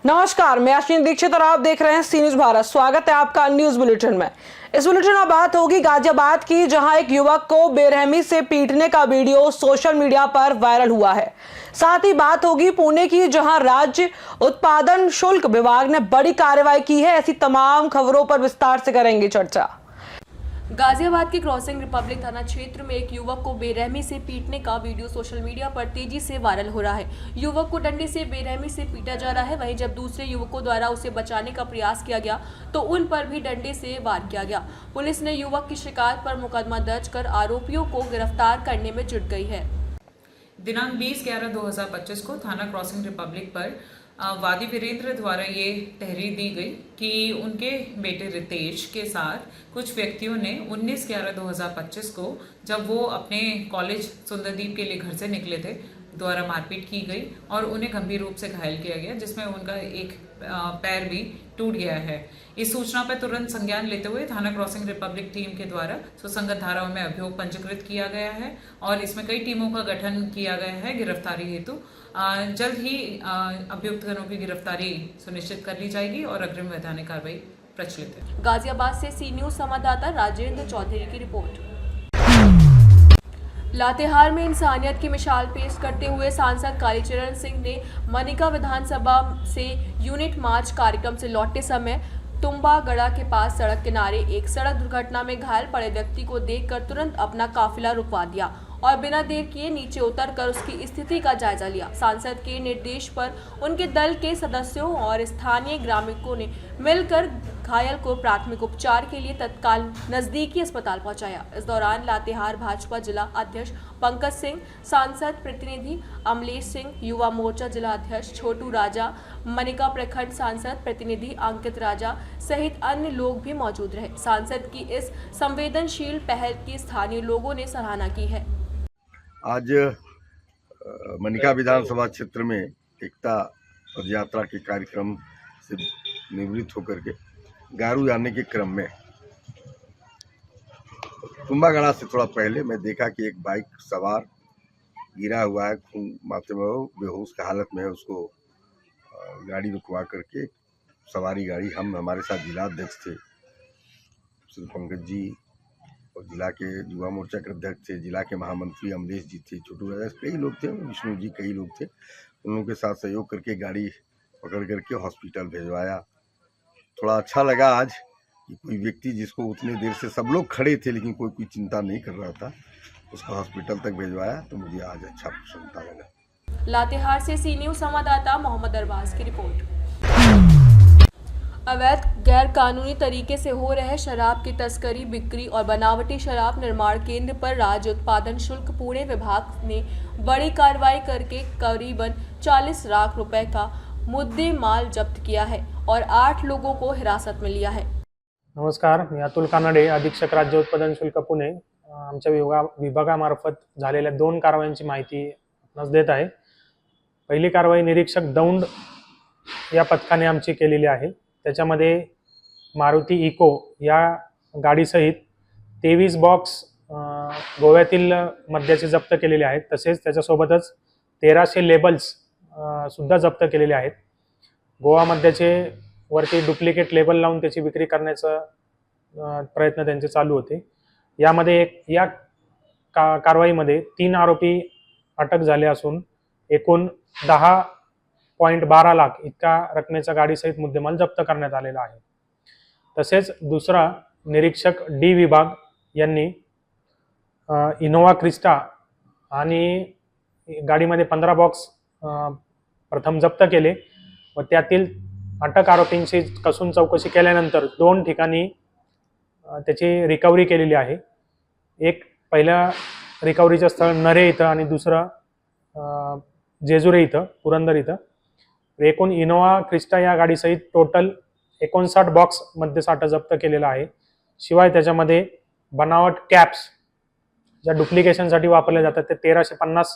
नमस्कार, मैं अश्विन दीक्षित और आप देख रहे हैं सी न्यूज भारत। स्वागत है आपका न्यूज बुलेटिन में। इस बुलेटिन में बात होगी गाजियाबाद की, जहां एक युवक को बेरहमी से पीटने का वीडियो सोशल मीडिया पर वायरल हुआ है। साथ ही बात होगी पुणे की, जहां राज्य उत्पादन शुल्क विभाग ने बड़ी कार्रवाई की है। ऐसी तमाम खबरों पर विस्तार से करेंगे चर्चा। गाजियाबाद के क्रॉसिंग रिपब्लिक थाना क्षेत्र में एक युवक को बेरहमी से पीटने का वीडियो सोशल मीडिया पर तेजी से वायरल हो रहा है। युवक को डंडे से बेरहमी से पीटा जा रहा है। वहीं जब दूसरे युवकों द्वारा उसे बचाने का प्रयास किया गया तो उन पर भी डंडे से वार किया गया। पुलिस ने युवक की शिकायत पर मुकदमा दर्ज कर आरोपियों को गिरफ्तार करने में जुट गई है। दिनांक 20/11/2025 को थाना क्रॉसिंग रिपब्लिक पर वादी वीरेंद्र द्वारा ये तहरीर दी गई कि उनके बेटे रितेश के साथ कुछ व्यक्तियों ने 19/11/2025 को, जब वो अपने कॉलेज सुंदरदीप के लिए घर से निकले थे, द्वारा मारपीट की गई और उन्हें गंभीर रूप से घायल किया गया, जिसमें उनका एक पैर भी टूट गया है। इस सूचना पर तुरंत संज्ञान लेते हुए थाना क्रॉसिंग रिपब्लिक टीम के द्वारा सुसंगत धाराओं में अभियोग पंजीकृत किया गया है और इसमें कई टीमों का गठन किया गया है गिरफ्तारी हेतु। जल्द ही अभियुक्तों की गिरफ्तारी सुनिश्चित कर ली जाएगी और अग्रिम वैधानिक कार्रवाई प्रचलित है। गाजियाबाद से सी न्यूज संवाददाता राजेंद्र चौधरी की रिपोर्ट। लातेहार में इंसानियत की मिसाल पेश करते हुए सांसद कालीचरण सिंह ने मनिका विधानसभा से यूनिट मार्च कार्यक्रम से लौटते समय तुम्बागड़ा के पास सड़क किनारे एक सड़क दुर्घटना में घायल पड़े व्यक्ति को देखकर तुरंत अपना काफिला रुकवा दिया और बिना देर किए नीचे उतरकर उसकी स्थिति का जायजा लिया। सांसद के निर्देश पर उनके दल के सदस्यों और स्थानीय ग्रामीणों ने मिलकर घायल को प्राथमिक उपचार के लिए तत्काल नजदीकी अस्पताल पहुंचाया। इस दौरान लातेहार भाजपा जिला अध्यक्ष पंकज सिंह, सांसद प्रतिनिधि अमलेश सिंह, युवा मोर्चा जिला अध्यक्ष छोटू राजा, मनिका प्रखंड सांसद प्रतिनिधि अंकित राजा सहित अन्य लोग भी मौजूद रहे। सांसद की इस संवेदनशील पहल की स्थानीय लोगों ने सराहना की है। आज मनिका विधानसभा क्षेत्र में एकता पद यात्रा के कार्यक्रम से निवृत्त होकर के गारू जाने के क्रम में तुम्बागड़ा से थोड़ा पहले मैं देखा कि एक बाइक सवार गिरा हुआ है, खून माथे में हो, बेहोश की हालत में है। उसको गाड़ी रुकवा करके सवारी गाड़ी, हम हमारे साथ जिला अध्यक्ष थे श्री पंकज जी और जिला के युवा मोर्चा के अध्यक्ष थे, जिला के महामंत्री अमलेश जी थे, छोटू राजा, कई लोग थे, विष्णु जी, कई लोग थे। उन लोगों के साथ सहयोग करके गाड़ी पकड़ करके हॉस्पिटल भिजवाया। थोड़ा अच्छा लगा आज कि कोई व्यक्ति जिसको उतनी देर से सब लोग खड़े थे लेकिन कोई चिंता नहीं कर रहा था, उसको हॉस्पिटल तक भिजवाया, तो मुझे आज अच्छा प्रसन्नता लगा। लातेहार से सी न्यूज संवाददाता मोहम्मद अरबाज की रिपोर्ट। अवैध गैर कानूनी तरीके से हो रहे शराब की तस्करी, बिक्री और बनावटी शराब निर्माण केंद्र पर राज्य उत्पादन शुल्क पुणे विभाग ने बड़ी कार्रवाई करके करीबन 40 लाख रुपए का मुद्दे माल जब्त किया है और 8 लोगों को हिरासत में लिया है। नमस्कार, मी अतुल कानडे, अधीक्षक राज्य उत्पादन शुल्क पुणे। आमच्या विभागामार्फत झालेल्या 2 कारवायांची माहिती आपणास देत आहे। पहिली कारवाई निरीक्षक दौंड या पथकाने आमची केलेली आहे। त्याच्यामध्ये मारुती इको या गाडीसहित 23 बॉक्स गोव्यातील मद्याचे जप्त केलेले आहेत। तसेच त्याच्यासोबतच 1300 लेबल्स सुद्धा जप्त केलेले आहेत। गोवा मद्याचे वरती डुप्लिकेट लेबल लावून त्याची विक्री करण्याचा प्रयत्न त्यांचे चालू होते। यामध्ये या कारवाईमध्ये 3 आरोपी अटक झाले असून एकूण 10.12 लाख इतका रकमेचा गाडीसहित मुद्देमाल जप्त करण्यात आलेला आहे। तसेच दुसरा निरीक्षक डी विभाग यांनी इनोवा क्रिस्टा आणि गाडीमध्ये 15 बॉक्स प्रथम जप्त केले व त्यातील अटक आरोपींची कसून चौकशी केल्यानंतर 2 ठिकाणी त्याची रिकव्हरी केलेली आहे। एक पहिला रिकव्हरीचं स्थळ नरे इथं आणि दुसरं जेजुरी इथं, पुरंदर इथं। एकूण इनोवा क्रिस्टा या गाडीसहित टोटल 59 बॉक्स मद्यसाठा जप्त केलेला आहे। शिवाय त्याच्यामध्ये बनावट कॅप्स ज्या डुप्लिकेशनसाठी वापरल्या जातात ते 1350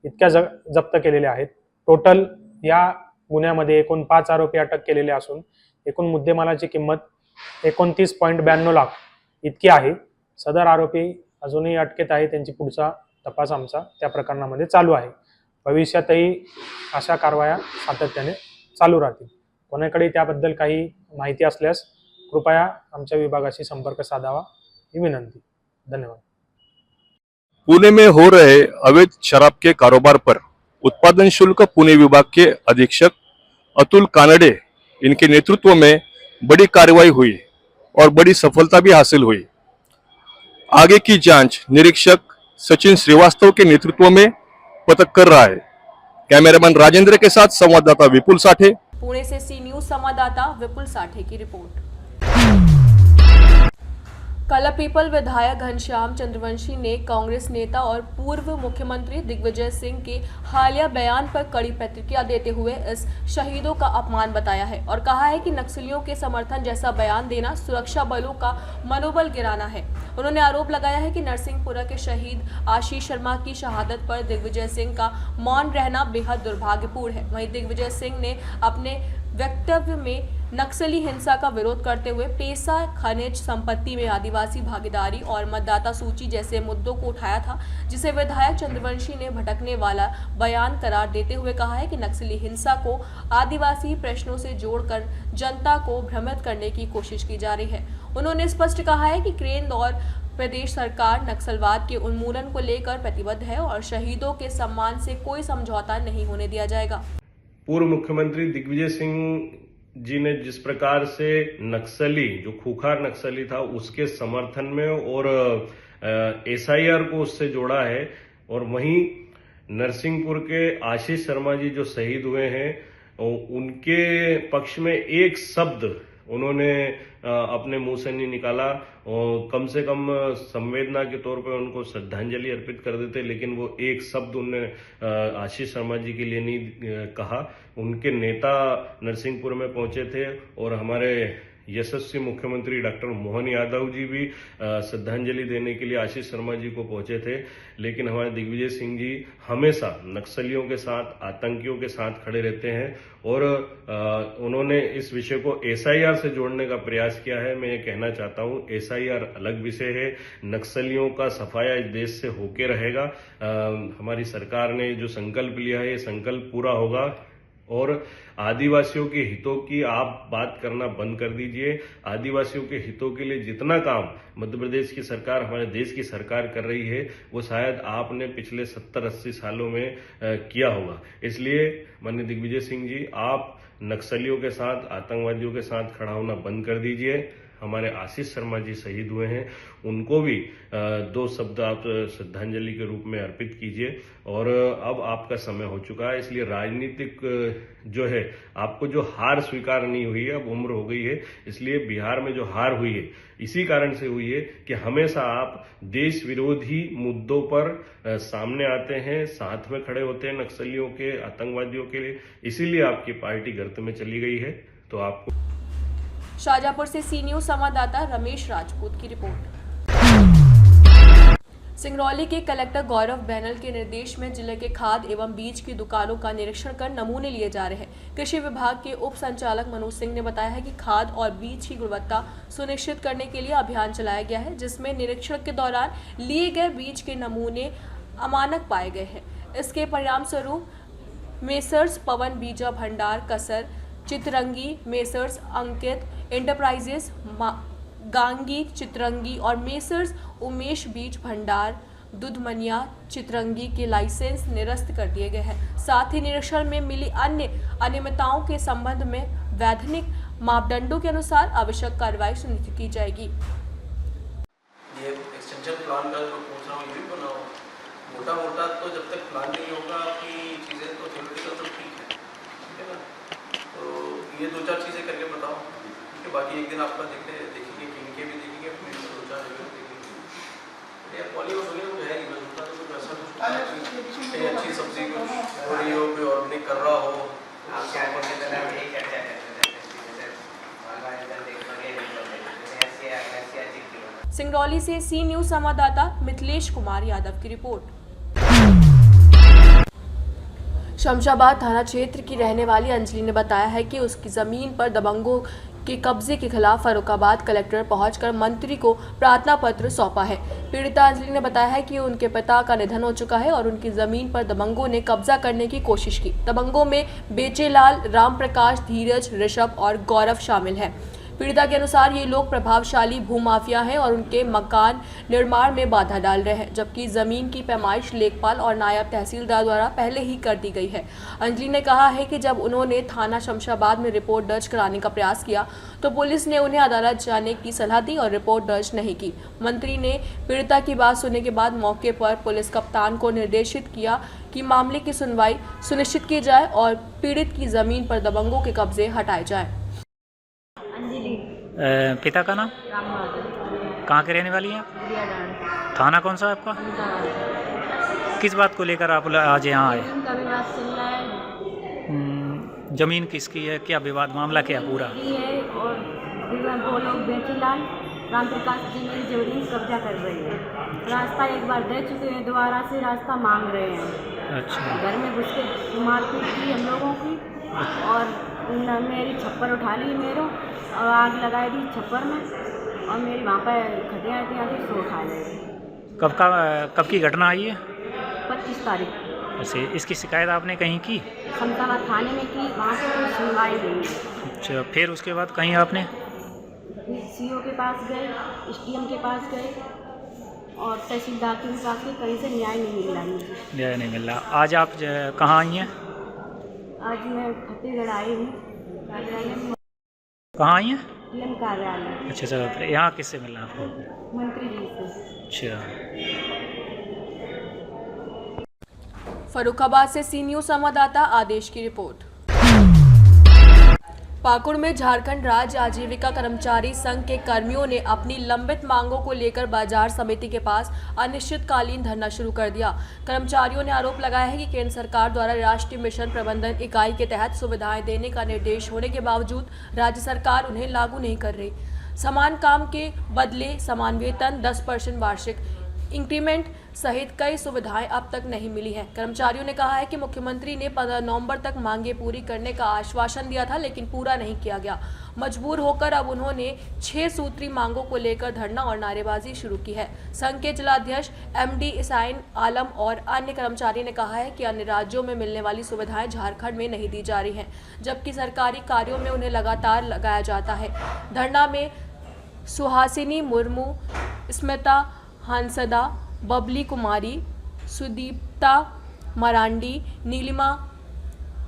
इतक्या जप्त केलेल्या आहेत। टोटल या गुन्ह्यामध्ये एकूण 5 आरोपी अटक केलेले असून एकूण मुद्देमालाची किंमत 29.92 लाख इतकी आहे। सदर आरोपी अजूनही अटकेत आहे, त्यांची पुढचा तपास आमचा त्या प्रकरणामध्ये चालू आहे। भविष्यातही अशा कारवाया सातत्याने चालू राहतील। कोणाकडे त्याबद्दल काही माहिती असल्यास कृपया आमच्या विभागाशी संपर्क साधावा ही विनंती। धन्यवाद। पुणे में हो रहे अवैध शराब के कारोबार पर उत्पादन शुल्क पुणे विभाग के अधीक्षक अतुल कानडे इनके नेतृत्व में बड़ी कार्रवाई हुई और बड़ी सफलता भी हासिल हुई। आगे की जांच निरीक्षक सचिन श्रीवास्तव के नेतृत्व में पथक कर रहा है। कैमरामैन राजेंद्र के साथ संवाददाता विपुल साठे। पुणे से सी न्यूज संवाददाता विपुल साठे की रिपोर्ट। कलापीपल विधायक घनश्याम चंद्रवंशी ने कांग्रेस नेता और पूर्व मुख्यमंत्री दिग्विजय सिंह के हालिया बयान पर कड़ी प्रतिक्रिया देते हुए इस शहीदों का अपमान बताया है और कहा है कि नक्सलियों के समर्थन जैसा बयान देना सुरक्षा बलों का मनोबल गिराना है। उन्होंने आरोप लगाया है कि नरसिंहपुरा के शहीद आशीष शर्मा की शहादत पर दिग्विजय सिंह का मौन रहना बेहद दुर्भाग्यपूर्ण है। वहीं दिग्विजय सिंह ने अपने वक्तव्य में नक्सली हिंसा का विरोध करते हुए पेशा, खनिज संपत्ति में आदिवासी भागीदारी और मतदाता सूची जैसे मुद्दों को उठाया था, जिसे विधायक चंद्रवंशी ने भटकने वाला बयान करार देते हुए कहा है कि नक्सली हिंसा को आदिवासी प्रश्नों से जोड़कर जनता को भ्रमित करने की कोशिश की जा रही है। उन्होंने स्पष्ट कहा है कि केंद्र और प्रदेश सरकार नक्सलवाद के उन्मूलन को लेकर प्रतिबद्ध है और शहीदों के सम्मान से कोई समझौता नहीं होने दिया जाएगा। पूर्व मुख्यमंत्री दिग्विजय सिंह जी ने जिस प्रकार से नक्सली, जो खूंखार नक्सली था, उसके समर्थन में और एसआईआर को उससे जोड़ा है, और वहीं नरसिंहपुर के आशीष शर्मा जी जो शहीद हुए हैं उनके पक्ष में एक शब्द उन्होंने अपने मुंह से नहीं निकाला और कम से कम संवेदना के तौर पर उनको श्रद्धांजलि अर्पित कर देते, लेकिन वो एक शब्द उन्होंने आशीष शर्मा जी के लिए नहीं कहा। उनके नेता नरसिंहपुर में पहुंचे थे और हमारे यशस्वी मुख्यमंत्री डॉक्टर मोहन यादव जी भी श्रद्धांजलि देने के लिए आशीष शर्मा जी को पहुंचे थे, लेकिन हमारे दिग्विजय सिंह जी हमेशा नक्सलियों के साथ, आतंकियों के साथ खड़े रहते हैं और उन्होंने इस विषय को एसआईआर से जोड़ने का प्रयास किया है। मैं ये कहना चाहता हूं, एसआईआर अलग विषय है, नक्सलियों का सफाया इस देश से होके रहेगा। हमारी सरकार ने जो संकल्प लिया है, ये संकल्प पूरा होगा और आदिवासियों के हितों की आप बात करना बंद कर दीजिए। आदिवासियों के हितों के लिए जितना काम मध्य प्रदेश की सरकार, हमारे देश की सरकार कर रही है, वो शायद आपने पिछले 70-80 सालों में किया होगा। इसलिए माननीय दिग्विजय सिंह जी, आप नक्सलियों के साथ, आतंकवादियों के साथ खड़ा होना बंद कर दीजिए। हमारे आशीष शर्मा जी शहीद हुए हैं, उनको भी 2 शब्द आप श्रद्धांजलि के रूप में अर्पित कीजिए। और अब आपका समय हो चुका है, इसलिए राजनीतिक जो है, आपको जो हार स्वीकार नहीं हुई है, अब उम्र हो गई है। इसलिए बिहार में जो हार हुई है, इसी कारण से हुई है कि हमेशा आप देश विरोधी मुद्दों पर सामने आते हैं, साथ में खड़े होते हैं नक्सलियों के, आतंकवादियों के लिए, इसीलिए आपकी पार्टी गर्त में चली गई है। तो आपको शाहजहांपुर से सी न्यूज संवाददाता रमेश राजपूत की रिपोर्ट। सिंगरौली के कलेक्टर गौरव बैनल के निर्देश में जिले के खाद एवं बीज की दुकानों का निरीक्षण कर नमूने लिए जा रहे हैं। कृषि विभाग के उप संचालक मनोज सिंह ने बताया है कि खाद और बीज की गुणवत्ता सुनिश्चित करने के लिए अभियान चलाया गया है, जिसमें निरीक्षण के दौरान लिए गए बीज के नमूने अमानक पाए गए हैं। इसके परिणाम स्वरूप मेसर्स पवन बीजा भंडार कसर चितरंगी, मेसर्स अंकित एंटरप्राइजेस गांगी चितरंगी और मेसर्स उमेश बीज भंडार दुधमनिया चितरंगी के लाइसेंस निरस्त कर दिए गए हैं। साथ ही निरीक्षण में मिली अन्य अनियमितताओं के संबंध में वैधानिक मापदंडों के अनुसार आवश्यक कार्रवाई सुनिश्चित की जाएगी। ये एक्सटेंशन प्लान का जो पूछ रहा हूँ, ये भी बनाओ मोटा तो जब तक प्लान नहीं होगा आपकी चीज़ें तो थ्योरेटिकल तो ठीक है ना। तो ये 2-4 चीज़ें करके बताओ, ठीक है। बाकी एक दिन आपका देखिए इनके भी देखेंगे, फिर 2-4 जगह देखेंगे। यार पॉलीवुड वगैरह कुछ है नहीं, तो कुछ ऐसा कुछ अच्छी सब्जी कुछ हो रही हो, कोई ऑर्गेनिक कर रहा हो। सिंगरौली से सी न्यूज संवाददाता मिथिलेश कुमार यादव की रिपोर्ट। शमशाबाद थाना क्षेत्र की रहने वाली अंजलि ने बताया है कि उसकी जमीन पर दबंगों के कब्जे के खिलाफ फर्रुखाबाद कलेक्टर पहुंचकर मंत्री को प्रार्थना पत्र सौंपा है। पीड़िता अंजलि ने बताया है कि उनके पिता का निधन हो चुका है और उनकी जमीन पर दबंगों ने कब्जा करने की कोशिश की। दबंगों में बेचेलाल, राम प्रकाश, धीरज, ऋषभ और गौरव शामिल हैं। पीड़िता के अनुसार ये लोग प्रभावशाली भूमाफिया हैं और उनके मकान निर्माण में बाधा डाल रहे हैं, जबकि जमीन की पैमाइश लेखपाल और नायब तहसीलदार द्वारा पहले ही कर दी गई है। अंजलि ने कहा है कि जब उन्होंने थाना शमशाबाद में रिपोर्ट दर्ज कराने का प्रयास किया तो पुलिस ने उन्हें अदालत जाने की सलाह दी और रिपोर्ट दर्ज नहीं की। मंत्री ने पीड़िता की बात सुनने के बाद मौके पर पुलिस कप्तान को निर्देशित किया कि मामले की सुनवाई सुनिश्चित की जाए और पीड़ित की जमीन पर दबंगों के कब्जे हटाए जाए। पिता का नाम? कहाँ के रहने वाली हैं? थाना कौन सा है आपका? किस बात को लेकर आप आज यहाँ आए? जमीन किसकी है, क्या विवाद, मामला क्या पूरा? और वो लोग बेचीलाल, राम प्रकाश जी मेरी जमीन कब्जा कर रही है। रास्ता एक बार दे चुके हैं, दोबारा से रास्ता मांग रहे हैं। अच्छा। घर में घुस के मारपीट की हम लोगों की और मेरी छप्पर उठा ली मेरे और आग लगाई दी छप्पर में और मेरी वहाँ पर खटिया थी सो उठा ली। कब की घटना आई है? 25 तारीख। ऐसे इसकी शिकायत आपने कहीं की? शमशाबाद थाने में की, वहाँ से कोई सुनवाई नहीं। अच्छा, फिर उसके बाद कहीं आपने? सीओ के पास गए, SDM के पास गए और तहसीलदार के पास गए, कहीं से न्याय नहीं मिल रहा मुझे। न्याय नहीं मिल रहा। आज आप कहाँ आई हैं? आज मैं फतेहगढ़ आई हूँ कार्यालय में। कहाँ आई हैं? DM कार्यालय। अच्छा अच्छा, यहाँ किससे मिलना आपको? मंत्री जी से। अच्छा। फर्रुखाबाद से सी न्यूज़ संवाददाता आदेश की रिपोर्ट। पाकुड़ में झारखंड राज्य आजीविका कर्मचारी संघ के कर्मियों ने अपनी लंबित मांगों को लेकर बाजार समिति के पास अनिश्चितकालीन धरना शुरू कर दिया। कर्मचारियों ने आरोप लगाया है कि केंद्र सरकार द्वारा राष्ट्रीय मिशन प्रबंधन इकाई के तहत सुविधाएं देने का निर्देश होने के बावजूद राज्य सरकार उन्हें लागू नहीं कर रही। समान काम के बदले समान वेतन, 10% वार्षिक इंक्रीमेंट सहित कई सुविधाएं अब तक नहीं मिली हैं। कर्मचारियों ने कहा है कि मुख्यमंत्री ने 15 नवंबर तक मांगे पूरी करने का आश्वासन दिया था, लेकिन पूरा नहीं किया गया। मजबूर होकर अब उन्होंने 6 सूत्री मांगों को लेकर धरना और नारेबाजी शुरू की है। संघ के जिलाध्यक्ष MD इसाइन आलम और अन्य कर्मचारी ने कहा है कि अन्य राज्यों में मिलने वाली सुविधाएं झारखंड में नहीं दी जा रही हैं, जबकि सरकारी कार्यों में उन्हें लगातार लगाया जाता है। धरना में सुहासिनी मुर्मू, स्मिता हंसदा, बबली कुमारी, सुदीप्ता मरांडी, नीलिमा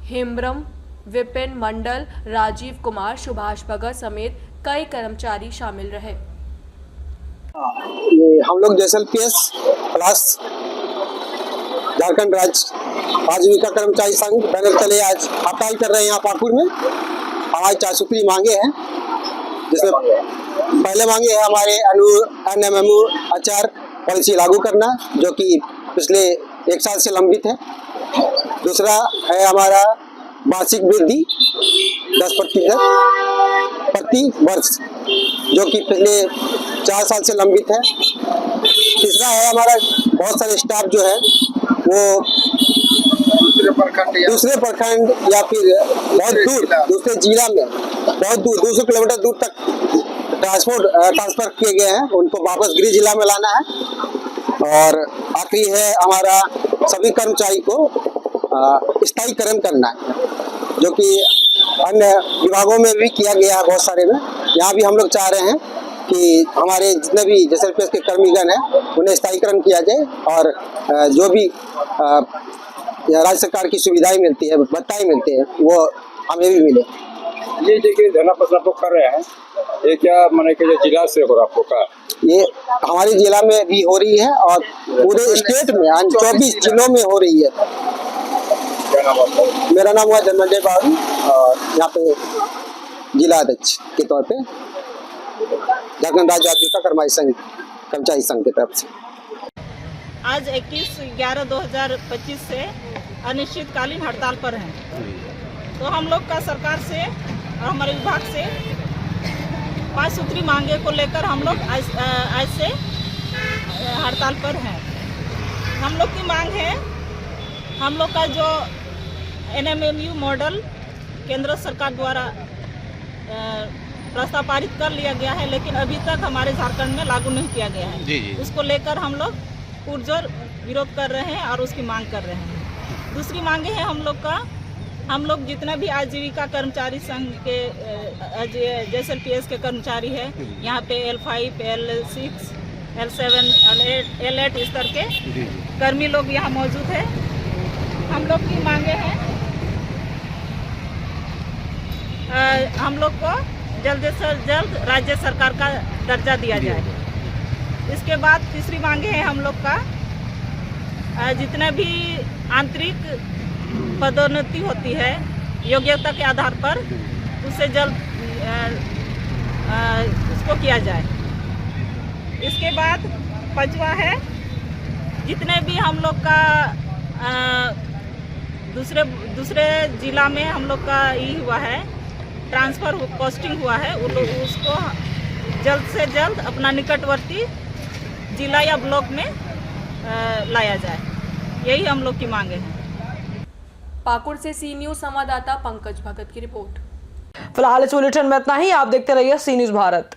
हेम्ब्रम, विपिन मंडल, राजीव कुमार, सुभाष भगत समेत कई कर्मचारी शामिल रहे। हम लोग जैसलपीएस प्लस झारखंड राज्य आजीविका कर्मचारी संघ बैनर तले आज हड़ताल कर रहे हैं यहाँ पाकुड़ में। हमारी 4 सूत्री मांगे हैं, जिसमें पहले मांगे है हमारे NMMU आचार पॉलिसी लागू करना, जो कि पिछले 1 साल से लंबित है। दूसरा है हमारा वार्षिक वृद्धि 10% प्रति वर्ष, जो कि पिछले 4 साल से लंबित है। तीसरा है हमारा बहुत सारे स्टाफ जो है वो दूसरे प्रखंड या फिर बहुत दूर दूसरे जिला में बहुत दूर 200 किलोमीटर दूर तक ट्रांसफर किए गए हैं, उनको वापस गृह जिला में लाना है। और आखिरी है हमारा सभी कर्मचारी को स्थायीकरण करना है, जो कि अन्य विभागों में भी किया गया है बहुत सारे में। यहाँ भी हम लोग चाह रहे हैं कि हमारे जितने भी जैसलपीएस के कर्मीगण हैं उन्हें स्थायीकरण किया जाए और जो भी राज्य सरकार की सुविधाएं मिलती है, भत्ताएं मिलती है, वो हमें भी मिले। ये देखिए धरना प्रदर्शन आप लोग कर रहे हैं, ये क्या माने कि जिला से हो रहा आपको का? ये हमारे जिला में भी हो रही है और पूरे स्टेट में 24 जिलों में हो रही है। क्या नाम आपका? मेरा नाम हुआ जन्मजय बाबू और यहाँ पे जिला अध्यक्ष के तौर पे झारखंड राज्य आजीविका कर्मचारी संघ की तरफ से। आज 21/11/2025 से अनिश्चितकालीन हड़ताल पर हैं। तो हम लोग का सरकार से और हमारे विभाग से 5 सूत्री मांगे को लेकर हम लोग आज से हड़ताल पर हैं। हम लोग की मांग है, हम लोग का जो NMMU मॉडल केंद्र सरकार द्वारा प्रस्ताव पारित कर लिया गया है, लेकिन अभी तक हमारे झारखंड में लागू नहीं किया गया है। उसको लेकर हम लोग पुरजोर विरोध कर रहे हैं और उसकी मांग कर रहे हैं। दूसरी मांगे हैं हम लोग जितना भी आजीविका कर्मचारी संघ के JSLPS के कर्मचारी है, यहाँ पे L5, L6, L7, L8 इस तरह के कर्मी लोग यहाँ मौजूद है। हम लोग की मांगे हैं हम लोग को जल्द से जल्द राज्य सरकार का दर्जा दिया जाए। इसके बाद तीसरी मांगे हैं हम लोग का जितना भी आंतरिक पदोन्नति होती है योग्यता के आधार पर, उससे जल्द उसको किया जाए। इसके बाद पांचवा है जितने भी हम लोग का दूसरे जिला में हम लोग का ये हुआ है, ट्रांसफ़र पोस्टिंग हुआ है, उसको जल्द से जल्द अपना निकटवर्ती जिला या ब्लॉक में लाया जाए। यही हम लोग की मांगे हैं। पाकुड़ से सी न्यूज़ संवाददाता पंकज भगत की रिपोर्ट। फिलहाल इस बुलेटिन में इतना ही। आप देखते रहिए सी न्यूज़ भारत।